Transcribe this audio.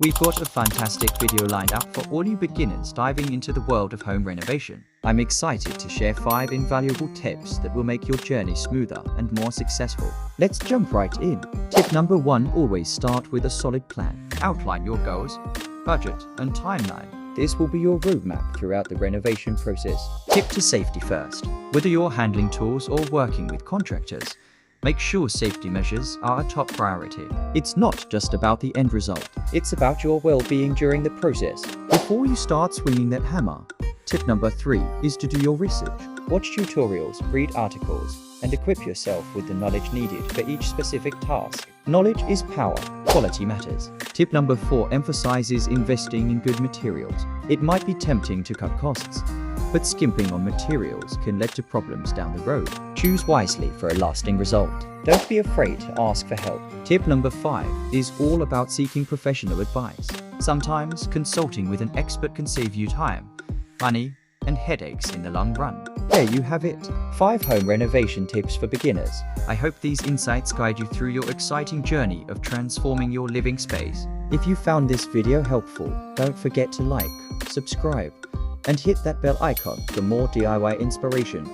We've got a fantastic video lined up for all you beginners diving into the world of home renovation. I'm excited to share 5 invaluable tips that will make your journey smoother and more successful. Let's jump right in. Tip number 1: always start with a solid plan. Outline your goals, budget, and timeline. This will be your roadmap throughout the renovation process. Tip to safety first. Whether you're handling tools or working with contractors, make sure safety measures are a top priority. It's not just about the end result, it's about your well-being during the process. Before you start swinging that hammer, tip number 3 is to do your research. Watch tutorials, read articles, and equip yourself with the knowledge needed for each specific task. Knowledge is power, quality matters. Tip number 4 emphasizes investing in good materials. It might be tempting to cut costs, but skimping on materials can lead to problems down the road. Choose wisely for a lasting result. Don't be afraid to ask for help. Tip number 5 is all about seeking professional advice. Sometimes consulting with an expert can save you time, money, and headaches in the long run. There you have it, 5 home renovation tips for beginners. I hope these insights guide you through your exciting journey of transforming your living space. If you found this video helpful, don't forget to like, subscribe, and hit that bell icon for more DIY inspiration.